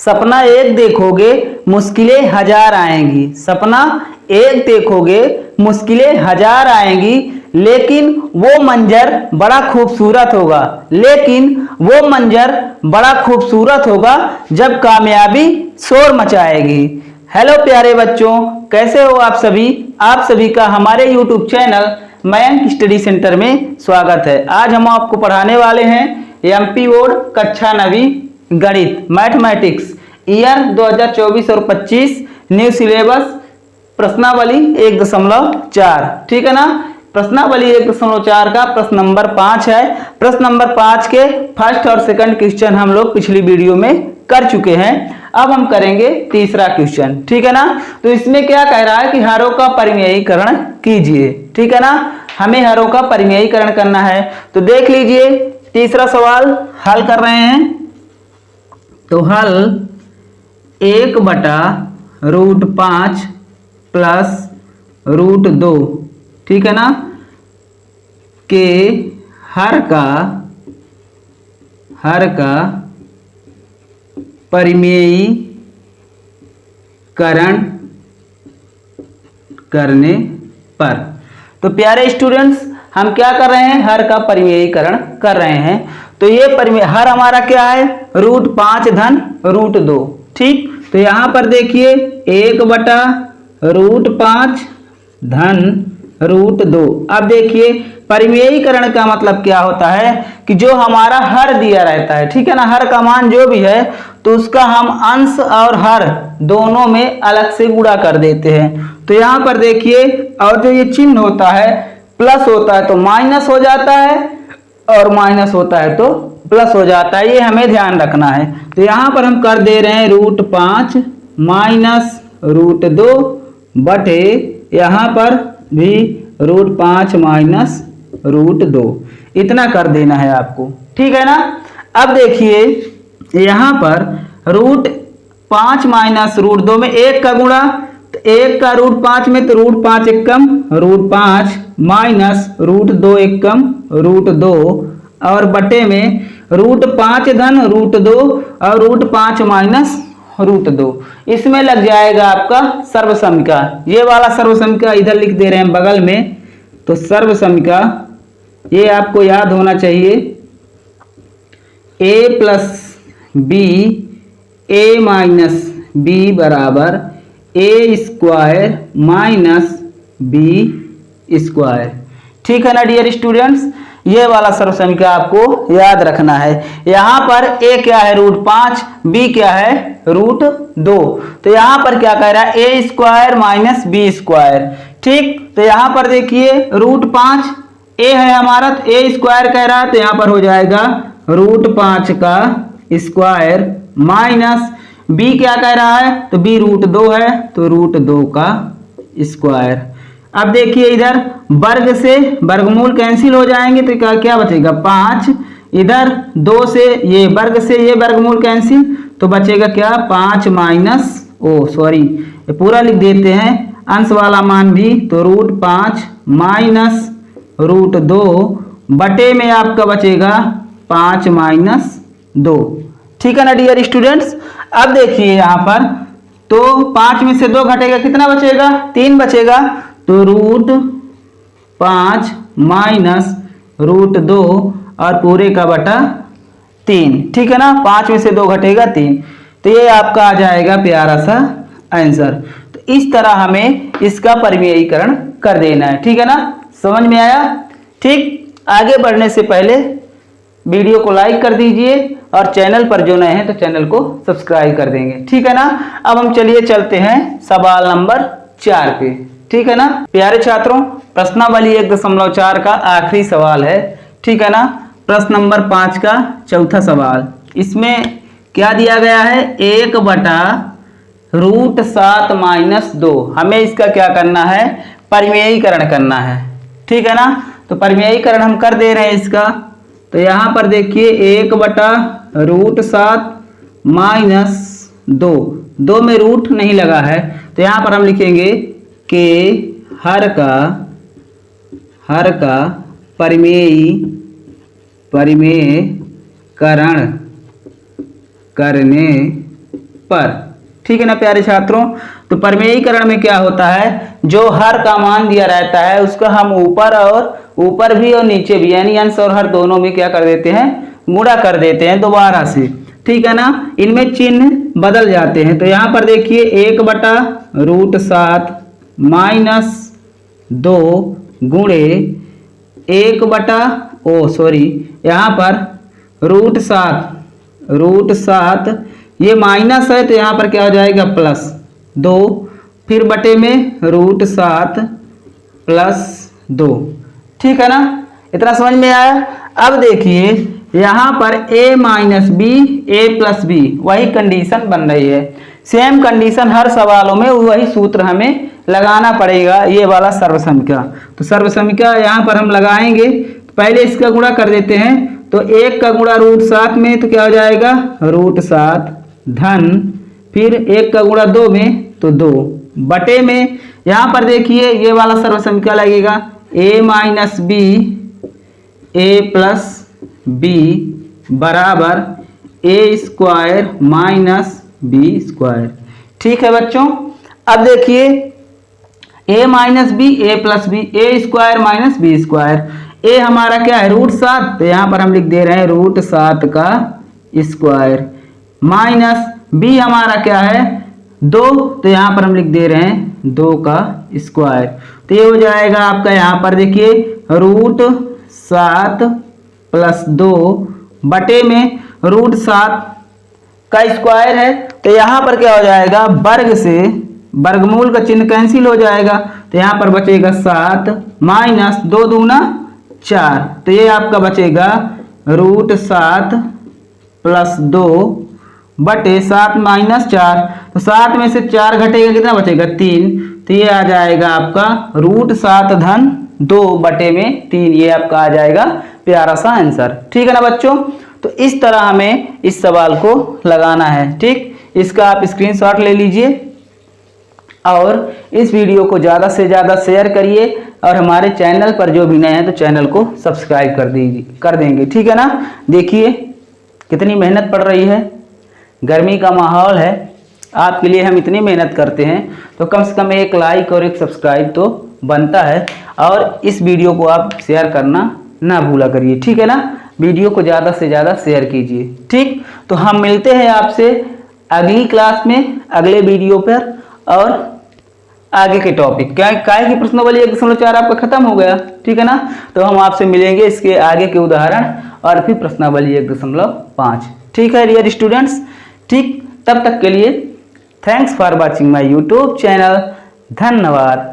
सपना एक देखोगे मुश्किलें हजार आएंगी। सपना एक देखोगे मुश्किलें हजार आएंगी, लेकिन वो मंजर बड़ा खूबसूरत होगा। लेकिन वो मंजर बड़ा खूबसूरत होगा जब कामयाबी शोर मचाएगी। हेलो प्यारे बच्चों, कैसे हो आप सभी? आप सभी का हमारे YouTube channel Mayank study centre में स्वागत है। आज हम आपको पढ़ाने वाले हैं MP बोर्ड कक्षा 9वीं गणित मैथमेटिक्स ईयर 2024 और 25 न्यू सिलेबस प्रश्नावली 1.4। ठीक है ना। प्रश्नावली 1.4 का प्रश्न नंबर 5 है। प्रश्न नंबर 5 के फर्स्ट और सेकंड क्वेश्चन हम लोग पिछली वीडियो में कर चुके हैं। अब हम करेंगे तीसरा क्वेश्चन। ठीक है ना। तो इसमें क्या कह रहा है कि हरों का परिमेयीकरण कीजिए। ठीक है ना, हमें हरों का परिमेयीकरण करना है। तो देख लीजिए, तीसरा सवाल हल कर रहे हैं। तो हल 1/√5 प्लस √2, ठीक है ना, के हर का परिमेयीकरण करने पर। तो प्यारे स्टूडेंट्स, हम क्या कर रहे हैं? हर का परिमेयीकरण कर रहे हैं। तो ये हर हमारा क्या है? √5 धन √2। ठीक, तो यहां पर देखिए 1/√5 धन √2। अब देखिए परिमेयीकरण का मतलब क्या होता है कि जो हमारा हर दिया रहता है, ठीक है ना, हर का मान जो भी है तो उसका हम अंश और हर दोनों में अलग से गुणा कर देते हैं। तो यहाँ पर देखिए, और जो ये चिन्ह होता है प्लस होता है तो माइनस हो जाता है, और माइनस होता है तो प्लस हो जाता है। ये हमें ध्यान रखना है। तो यहाँ पर हम कर दे रहे हैं √5 माइनस √2 बटे यहाँ पर भी √5 माइनस √2, इतना कर देना है आपको। ठीक है ना। अब देखिए यहाँ पर √5 माइनस √2 में 1 का गुणा, तो 1 का √5 में तो √5 एकम √5 माइनस √2 एकम √2, और बटे में √5 धन √2 और √5 माइनस √2। इसमें लग जाएगा आपका सर्वसमिका। ये वाला सर्वसमिका इधर लिख दे रहे हैं बगल में। तो सर्वसमिका ये आपको याद होना चाहिए, a plus B a minus B बराबर a² माइनस b²। ठीक है ना डियर स्टूडेंट्स, ये वाला सर्वसमिका आपको याद रखना है। यहाँ पर a क्या है? √5, b क्या है? √2। तो यहाँ पर क्या कह रहा है? a² minus b²। ठीक, तो यहाँ पर देखिए √5 a है हमारा, तो a² कह रहा है, तो यहाँ पर हो जाएगा √5 का स्क्वायर माइनस b क्या कह रहा है? तो b √2 है, तो √2 का स्क्वायर। अब देखिए इधर वर्ग से वर्गमूल कैंसिल हो जाएंगे, तो क्या बचेगा? 5। इधर 2 से ये वर्ग से ये वर्गमूल कैंसिल, तो बचेगा क्या? 5 माइनस ये पूरा लिख देते हैं अंश वाला मान भी, तो √5 माइनस √2 बटे में आपका बचेगा 5 माइनस 2। ठीक है ना डियर स्टूडेंट्स। अब देखिए यहाँ पर, तो 5 में से 2 घटेगा, कितना बचेगा? 3 बचेगा। तो √5 माइनस √2 और पूरे का बटा 3। ठीक है ना, 5 में से 2 घटेगा 3। तो ये आपका आ जाएगा प्यारा सा आंसर। तो इस तरह हमें इसका परिमेयीकरण कर देना है। ठीक है ना, समझ में आया? ठीक, आगे बढ़ने से पहले वीडियो को लाइक कर दीजिए, और चैनल पर जो नए हैं तो चैनल को सब्सक्राइब कर देंगे। ठीक है ना। अब हम चलिए चलते हैं सवाल नंबर 4 पे। ठीक है ना प्यारे छात्रों, प्रश्नावली 1.4 का आखिरी सवाल है। ठीक है ना। प्रश्न नंबर 5 का चौथा सवाल, इसमें क्या दिया गया है? 1/√7 माइनस 2। हमें इसका क्या करना है? परिमेयीकरण करना है। ठीक है ना। तो परिमेयीकरण हम कर दे रहे हैं इसका। तो यहाँ पर देखिए 1/√7 माइनस 2 में रूट नहीं लगा है, तो यहाँ पर हम लिखेंगे कि हर का परिमेयीकरण करने पर। ठीक है ना प्यारे छात्रों। तो परिमेयीकरण में क्या होता है, जो हर का मान दिया रहता है उसका हम ऊपर भी और नीचे भी यानी अंश और हर दोनों में क्या कर देते हैं, गुणा कर देते हैं दोबारा से। ठीक है ना, इनमें चिन्ह बदल जाते हैं। तो यहाँ पर देखिए 1/√7 माइनस 2 गुणे यहाँ पर √7 ये माइनस है तो यहाँ पर क्या हो जाएगा +2, फिर बटे में √7 +2। ठीक है ना, इतना समझ में आया। अब देखिए यहाँ पर a minus B a plus B वही कंडीशन बन रही है। सेम कंडीशन हर सवालों में वही सूत्र हमें लगाना पड़ेगा, ये वाला सर्वसमीका। तो सर्वसमीका यहाँ पर हम लगाएंगे, पहले इसका गुणा कर देते हैं। तो 1 का गुणा √7 में तो क्या हो जाएगा √7 धन, फिर 1 का गुणा 2 में तो 2 बटे में यहाँ पर देखिए ये वाला सर्वसमीका लगेगा a minus B a plus B बराबर a² माइनस b²। ठीक है बच्चों। अब देखिए a minus B a plus B a² minus b²। a हमारा क्या है √7 तो यहाँ पर हम लिख दे रहे हैं √7 का स्क्वायर, माइनस b हमारा क्या है 2 तो यहाँ पर हम लिख दे रहे हैं 2 का स्क्वायर। तो ये हो जाएगा आपका यहाँ पर देखिए √7 + 2 बटे में √7 का स्क्वायर है। तो यहाँ पर क्या हो जाएगा वर्ग से वर्गमूल का चिन्ह कैंसिल हो जाएगा, तो यहाँ पर बचेगा 7 माइनस 2 दूना 4, तो ये आपका बचेगा √7 + 2 बटे 7 माइनस 4। तो 7 में से 4 घटेगा कितना बचेगा 3, तो ये आ जाएगा आपका √7 धन 2 बटे में 3, ये आपका आ जाएगा प्यारा सा आंसर। ठीक है ना बच्चों। तो इस तरह हमें इस सवाल को लगाना है। ठीक, इसका आप स्क्रीनशॉट ले लीजिए और इस वीडियो को ज़्यादा से ज़्यादा शेयर करिए और हमारे चैनल पर जो भी नए हैं तो चैनल को सब्सक्राइब कर देंगे। ठीक है ना। देखिए कितनी मेहनत पड़ रही है, गर्मी का माहौल है, आपके लिए हम इतनी मेहनत करते हैं तो कम से कम एक लाइक और एक सब्सक्राइब तो बनता है। और इस वीडियो को आप शेयर करना ना भूला करिए। ठीक है ना, वीडियो को ज़्यादा से ज़्यादा शेयर कीजिए। ठीक, तो हम मिलते हैं आपसे अगली क्लास में अगले वीडियो पर और आगे के टॉपिक। क्या की प्रश्नावली 1.4 आपका खत्म हो गया। ठीक है ना, तो हम आपसे मिलेंगे इसके आगे के उदाहरण और फिर प्रश्नावली 1.5। ठीक है डियर स्टूडेंट्स। ठीक, तब तक के लिए thanks for watching my YouTube channel. धन्यवाद।